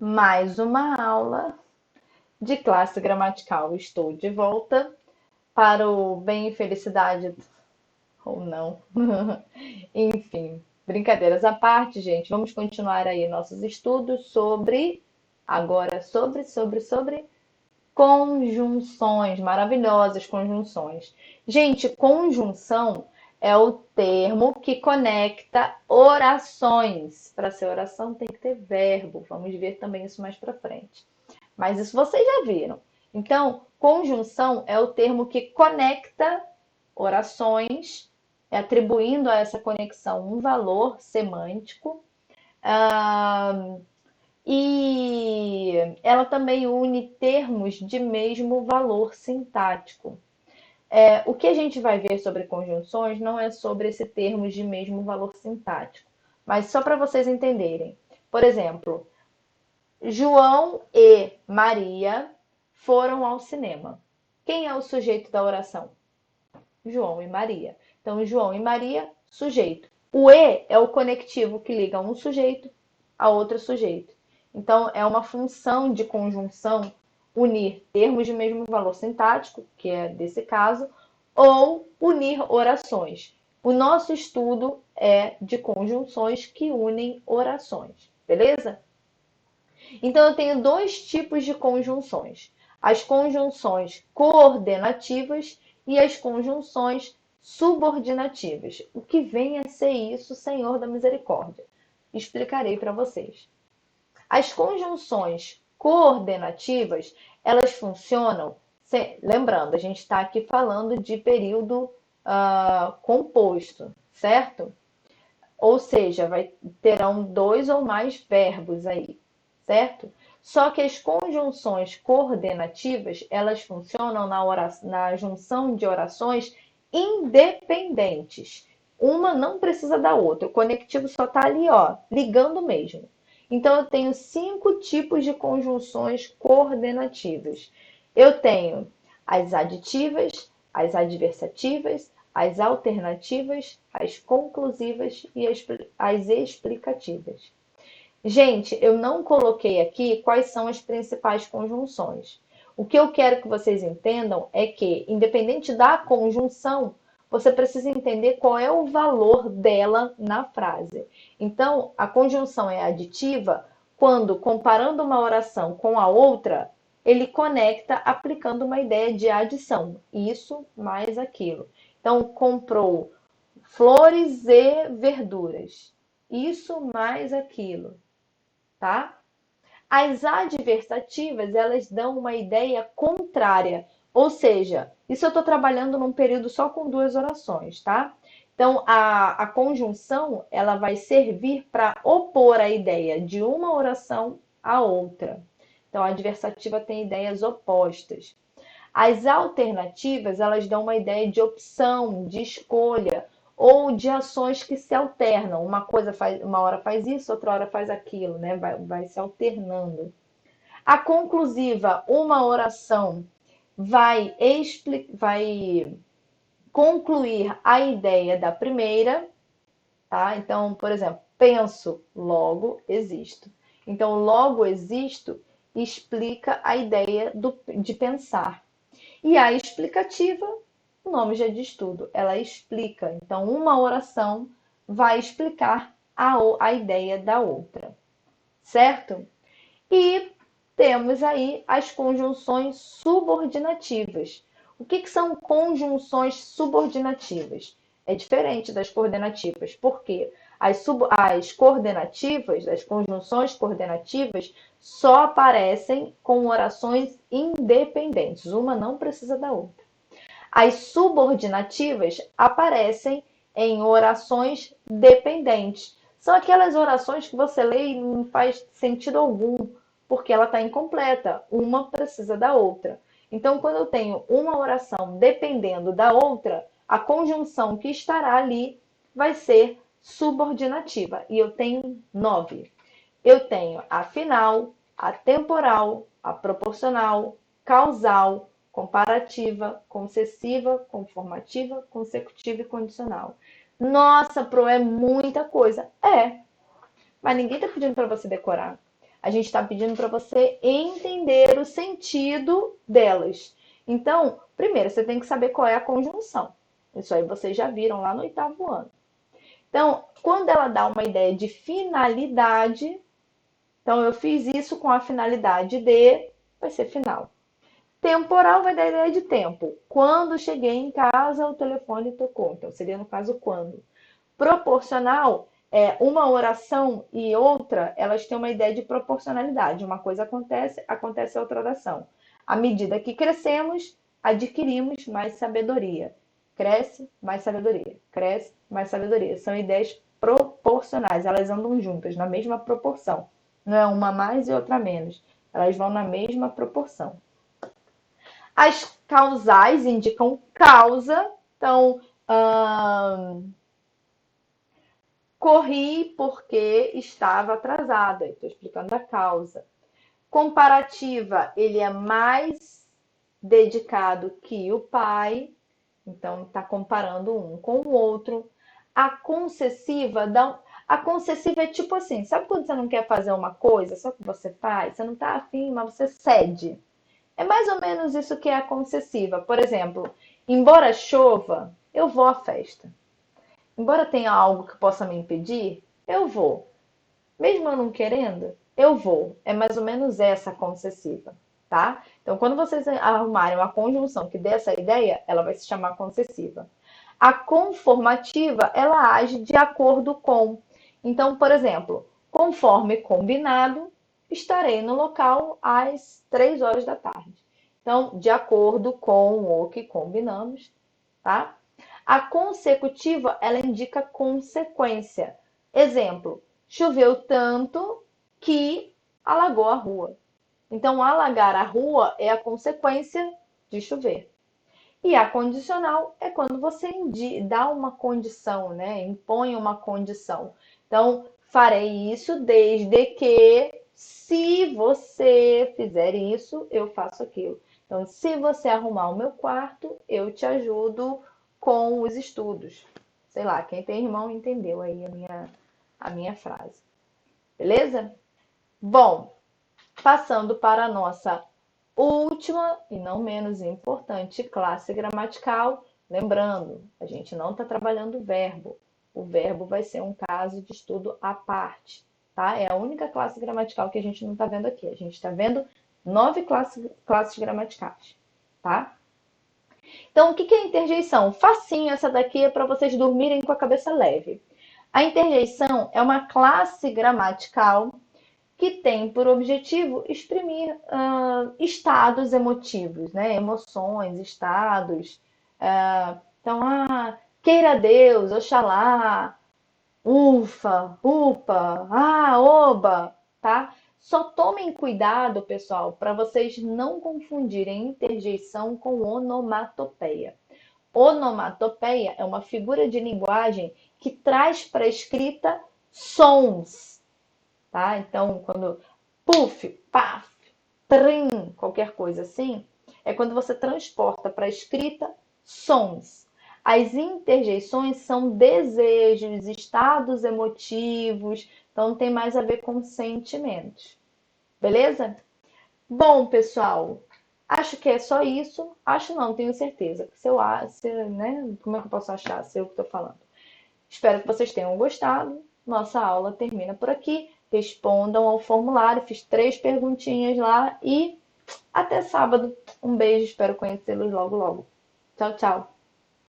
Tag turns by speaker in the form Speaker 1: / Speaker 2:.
Speaker 1: Mais uma aula de classe gramatical. Estou de volta para o bem e felicidade ou não. Enfim, brincadeiras à parte, gente. Vamos continuar aí nossos estudos sobre conjunções, maravilhosas conjunções. Gente, conjunção é o termo que conecta orações. Para ser oração tem que ter verbo. Vamos ver também isso mais para frente. Mas isso vocês já viram. Então, conjunção é o termo que conecta orações, atribuindo a essa conexão um valor semântico. Ah, e ela também une termos de mesmo valor sintático. O que a gente vai ver sobre conjunções não é sobre esse termo de mesmo valor sintático, mas só para vocês entenderem. Por exemplo, João e Maria foram ao cinema. Quem é o sujeito da oração? João e Maria. Então, João e Maria, sujeito. O e é o conectivo que liga um sujeito a outro sujeito. Então, é uma função de conjunção unir termos de mesmo valor sintático, que é desse caso, ou unir orações. O nosso estudo é de conjunções que unem orações, beleza? Então, eu tenho dois tipos de conjunções: as conjunções coordenativas e as conjunções subordinativas. O que vem a ser isso, Senhor da Misericórdia? Explicarei para vocês. As conjunções coordenativas, elas funcionam, lembrando, a gente está aqui falando de período composto, certo? Ou seja, terão dois ou mais verbos aí, certo? Só que as conjunções coordenativas, elas funcionam na junção de orações independentes. Uma não precisa da outra, o conectivo só está ali, ó, ligando mesmo. Então, eu tenho 5 tipos de conjunções coordenativas. Eu tenho as aditivas, as adversativas, as alternativas, as conclusivas e as explicativas. Gente, eu não coloquei aqui quais são as principais conjunções. O que eu quero que vocês entendam é que, independente da conjunção, você precisa entender qual é o valor dela na frase. Então, a conjunção é aditiva quando, comparando uma oração com a outra, ele conecta aplicando uma ideia de adição. Isso mais aquilo. Então, comprou flores e verduras. Isso mais aquilo, tá? As adversativas, elas dão uma ideia contrária, ou seja, isso eu estou trabalhando num período só com 2 orações, tá? Então, a conjunção, ela vai servir para opor a ideia de uma oração à outra. Então, a adversativa tem ideias opostas. As alternativas, elas dão uma ideia de opção, de escolha, ou de ações que se alternam. Uma hora faz isso, outra hora faz aquilo, né? Vai se alternando. A conclusiva, uma oração vai concluir a ideia da primeira, tá? Então, por exemplo, penso, logo existo. Então, logo existo explica a ideia de pensar. E a explicativa, o nome já diz tudo, ela explica. Então, uma oração vai explicar a ideia da outra, certo? E temos aí as conjunções subordinativas. O que são conjunções subordinativas? É diferente das coordenativas, porque as coordenativas, as conjunções coordenativas, só aparecem com orações independentes. Uma não precisa da outra. As subordinativas aparecem em orações dependentes. São aquelas orações que você lê e não faz sentido algum, porque ela está incompleta. Uma precisa da outra. Então, quando eu tenho uma oração dependendo da outra, a conjunção que estará ali vai ser subordinativa. E eu tenho 9. Eu tenho a final, a temporal, a proporcional, causal, comparativa, concessiva, conformativa, consecutiva e condicional. Nossa, Pro, é muita coisa. É, mas ninguém está pedindo para você decorar. A gente está pedindo para você entender o sentido delas. Então, primeiro, você tem que saber qual é a conjunção. Isso aí vocês já viram lá no oitavo ano. Então, quando ela dá uma ideia de finalidade, então eu fiz isso com a finalidade de, vai ser final. Temporal vai dar a ideia de tempo. Quando cheguei em casa, o telefone tocou. Então, seria no caso quando. Proporcional é uma oração e outra, elas têm uma ideia de proporcionalidade. Uma coisa acontece, acontece a outra oração. À medida que crescemos, adquirimos mais sabedoria. Cresce, mais sabedoria. Cresce, mais sabedoria. São ideias proporcionais. Elas andam juntas, na mesma proporção. Não é uma mais e outra menos. Elas vão na mesma proporção. As causais indicam causa. Então, corri porque estava atrasada. Estou explicando a causa. Comparativa, ele é mais dedicado que o pai. Então, está comparando um com o outro. A concessiva, a concessiva é tipo assim, sabe quando você não quer fazer uma coisa, só que você faz? Você não está afim, mas você cede. É mais ou menos isso que é a concessiva. Por exemplo, embora chova, eu vou à festa. Embora tenha algo que possa me impedir, eu vou. Mesmo eu não querendo, eu vou. É mais ou menos essa concessiva, tá? Então, quando vocês arrumarem uma conjunção que dê essa ideia, ela vai se chamar concessiva. A conformativa, ela age de acordo com. Então, por exemplo, conforme combinado, estarei no local às 3 horas da tarde. Então, de acordo com o que combinamos, tá? A consecutiva, ela indica consequência. Exemplo, choveu tanto que alagou a rua. Então, alagar a rua é a consequência de chover. E a condicional é quando você dá uma condição, né? Impõe uma condição. Então, farei isso desde que, se você fizer isso, eu faço aquilo. Então, se você arrumar o meu quarto, eu te ajudo com os estudos. Sei lá, quem tem irmão entendeu aí a minha frase. Beleza? Bom, passando para a nossa última e não menos importante classe gramatical. Lembrando, a gente não está trabalhando o verbo. O verbo vai ser um caso de estudo à parte, tá? É a única classe gramatical que a gente não está vendo aqui. A gente está vendo 9 classes gramaticais, tá? Então, o que é interjeição? Facinho, essa daqui é para vocês dormirem com a cabeça leve. A interjeição é uma classe gramatical que tem por objetivo exprimir estados emotivos, né? Emoções, estados. Então, queira Deus, Oxalá, ufa, upa, oba, tá? Só tomem cuidado, pessoal, para vocês não confundirem interjeição com onomatopeia. Onomatopeia é uma figura de linguagem que traz para a escrita sons, tá? Então, quando puff, paf, trim, qualquer coisa assim, é quando você transporta para a escrita sons. As interjeições são desejos, estados emotivos, então tem mais a ver com sentimentos. Beleza? Bom, pessoal, acho que é só isso. Acho não, tenho certeza. Né? Como é que eu posso achar? Sei o que estou falando. Espero que vocês tenham gostado. Nossa aula termina por aqui. Respondam ao formulário. Fiz 3 perguntinhas lá e até sábado. Um beijo, espero conhecê-los logo, logo. Tchau, tchau.